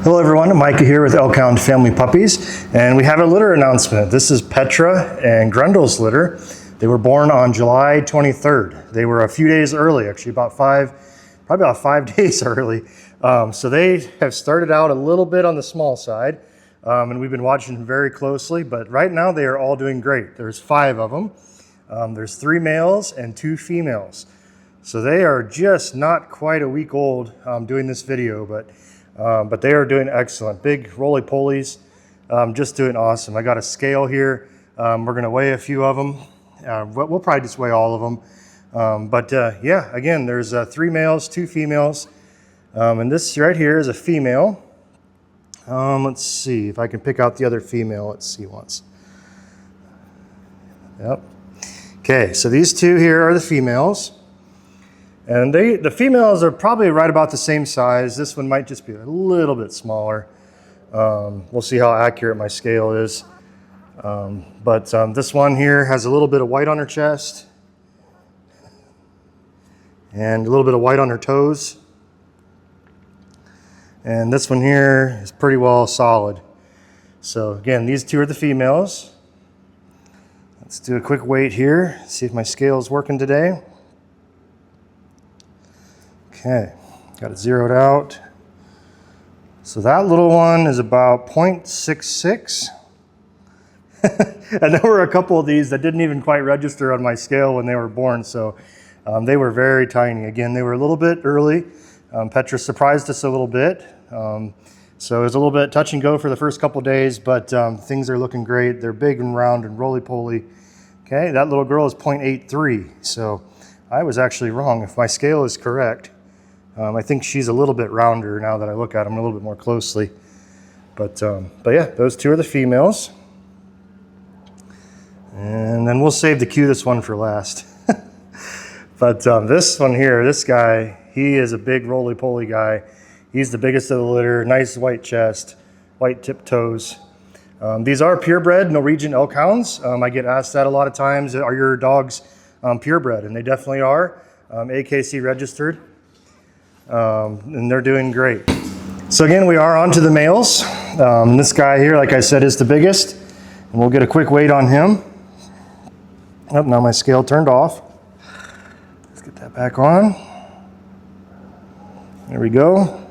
Hello everyone, Micah here with Elkhound Family Puppies, and we have a litter announcement. This is Petra and Grendel's litter. They were born on July 23rd. They were a few days early, actually probably about 5 days early. So they have started out a little bit on the small side, and we've been watching them very closely, but right now they are all doing great. There's 5 of them. There's 3 males and 2 females. So they are just not quite a week old doing this video, but they are doing excellent. Big roly-polies, just doing awesome. I got a scale here. We're gonna weigh a few of them. We'll probably just weigh all of them. Yeah, again, there's 3 males, 2 females. And this right here is a female. Let's see if I can pick out the other female. Let's see once. Yep. Okay, so these 2 here are the females. And the females are probably right about the same size. This one might just be a little bit smaller. We'll see how accurate my scale is. This one here has a little bit of white on her chest and a little bit of white on her toes. And this one here is pretty well solid. So again, these 2 are the females. Let's do a quick weight here, see if my scale is working today. Okay, got it zeroed out. So that little one is about 0.66. And there were a couple of these that didn't even quite register on my scale when they were born, so they were very tiny. Again, they were a little bit early. Petra surprised us a little bit. So it was a little bit touch and go for the first couple days, but things are looking great. They're big and round and roly-poly. Okay, that little girl is 0.83, so I was actually wrong if my scale is correct. I think she's a little bit rounder now that I look at them a little bit more closely. But yeah, those 2 are the females. And then we'll save the cutest one for last. This one here, this guy, he is a big roly-poly guy. He's the biggest of the litter, nice white chest, white tip toes. These are purebred Norwegian Elkhounds. I get asked that a lot of times, are your dogs purebred? And they definitely are, AKC registered. And they're doing great. So again, we are on to the males. This guy here, like I said, is the biggest. And we'll get a quick weight on him. Oh, now my scale turned off. Let's get that back on. There we go.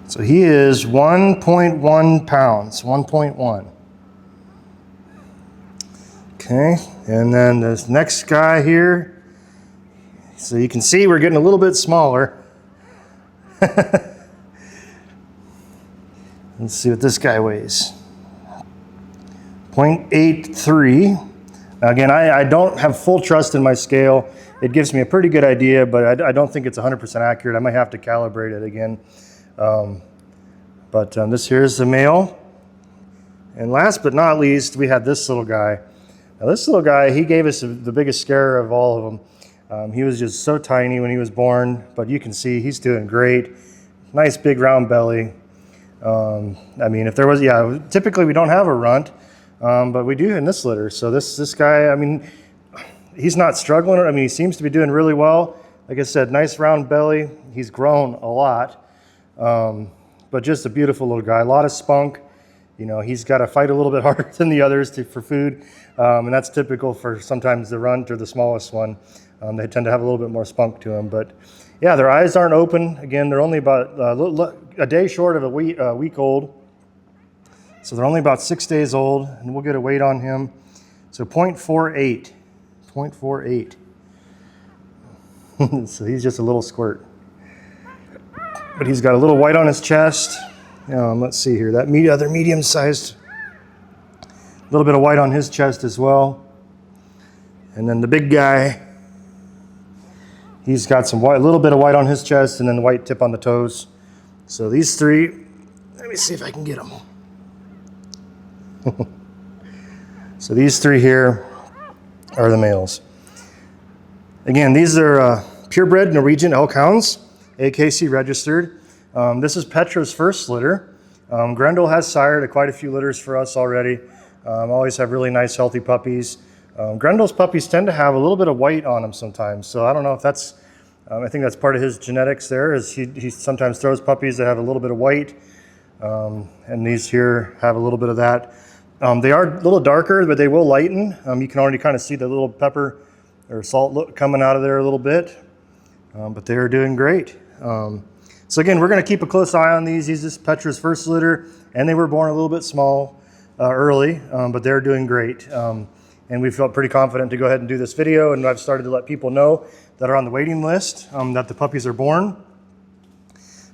So he is 1.1 pounds, 1.1. Okay, and then this next guy here, so you can see we're getting a little bit smaller. Let's see what this guy weighs. 0.83. Now again, I don't have full trust in my scale. It gives me a pretty good idea, but I don't think it's 100% accurate. I might have to calibrate it again. This here is the male. And last but not least, we have this little guy. Now this little guy, he gave us the biggest scare of all of them. He was just so tiny when he was born, but you can see he's doing great. Nice big round belly. I mean, if there was, yeah, typically we don't have a runt, but we do in this litter. So this guy, I mean, he's not struggling. I mean, he seems to be doing really well. Like I said, nice round belly. He's grown a lot, but just a beautiful little guy. A lot of spunk. You know, he's got to fight a little bit harder than the others for food, and that's typical for sometimes the runt or the smallest one. They tend to have a little bit more spunk to them, but yeah, their eyes aren't open. Again, they're only about a day short of a week old. So they're only about 6 days old, and we'll get a weight on him. So 0.48, 0.48. So he's just a little squirt. But he's got a little white on his chest. Let's see here, that other medium-sized, a little bit of white on his chest as well. And then the big guy, he's got some white, a little bit of white on his chest and then the white tip on the toes. So these 3, let me see if I can get them. So these 3 here are the males. Again, these are purebred Norwegian Elkhounds, AKC registered. This is Petra's first litter. Grendel has sired quite a few litters for us already. Always have really nice, healthy puppies. Grendel's puppies tend to have a little bit of white on them sometimes, so I don't know if that's I think that's part of his genetics there, is he sometimes throws puppies that have a little bit of white, and these here have a little bit of that. They are a little darker, but they will lighten. You can already kind of see the little pepper or salt look coming out of there a little bit, but they are doing great. So again, we're going to keep a close eye on these. These is Petra's first litter, and they were born a little bit small early, but they're doing great. And we felt pretty confident to go ahead and do this video, and I've started to let people know that are on the waiting list that the puppies are born.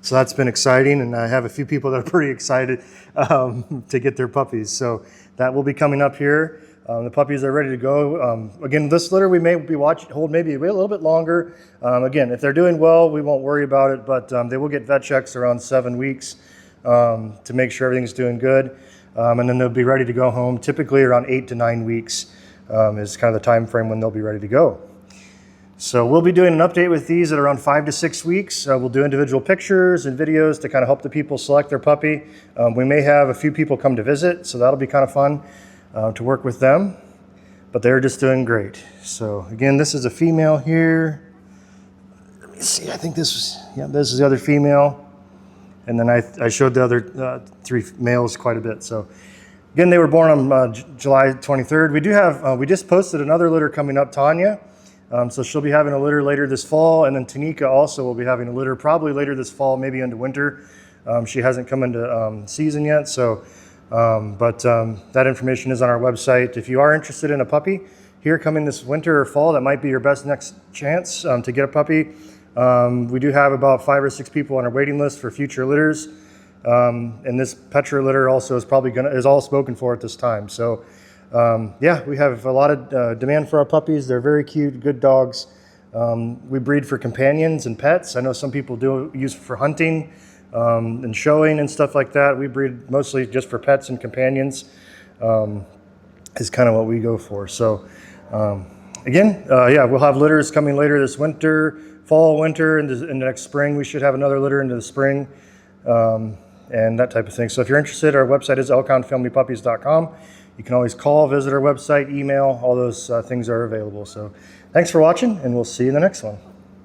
So that's been exciting, and I have a few people that are pretty excited to get their puppies. So that will be coming up here. The puppies are ready to go. Again, this litter we may be hold maybe a little bit longer. Again, if they're doing well, we won't worry about it, but they will get vet checks around 7 weeks to make sure everything's doing good. And then they'll be ready to go home, typically around 8 to 9 weeks is kind of the time frame when they'll be ready to go. So we'll be doing an update with these at around 5 to 6 weeks. We'll do individual pictures and videos to kind of help the people select their puppy. We may have a few people come to visit, so that'll be kind of fun to work with them. But they're just doing great. So again, this is a female here. Let me see, I think this is the other female. And then I showed the other 3 males quite a bit. So again, they were born on July 23rd. We do have, we just posted another litter coming up, Tanya. So she'll be having a litter later this fall, and then Tanika also will be having a litter probably later this fall, maybe into winter. She hasn't come into season yet, so that information is on our website. If you are interested in a puppy here coming this winter or fall, that might be your best next chance to get a puppy. We do have about 5 or 6 people on our waiting list for future litters, and this Petra litter also is all spoken for at this time. So. Yeah, we have a lot of demand for our puppies. They're very cute, good dogs. We breed for companions and pets. I know some people do use for hunting and showing and stuff like that. We breed mostly just for pets and companions is kind of what we go for. So again, yeah, we'll have litters coming later this winter, fall, winter, and in the next spring. We should have another litter into the spring and that type of thing. So if you're interested, our website is elkhoundfamilypuppies.com. You can always call, visit our website, email, all those things are available. So thanks for watching, and we'll see you in the next one.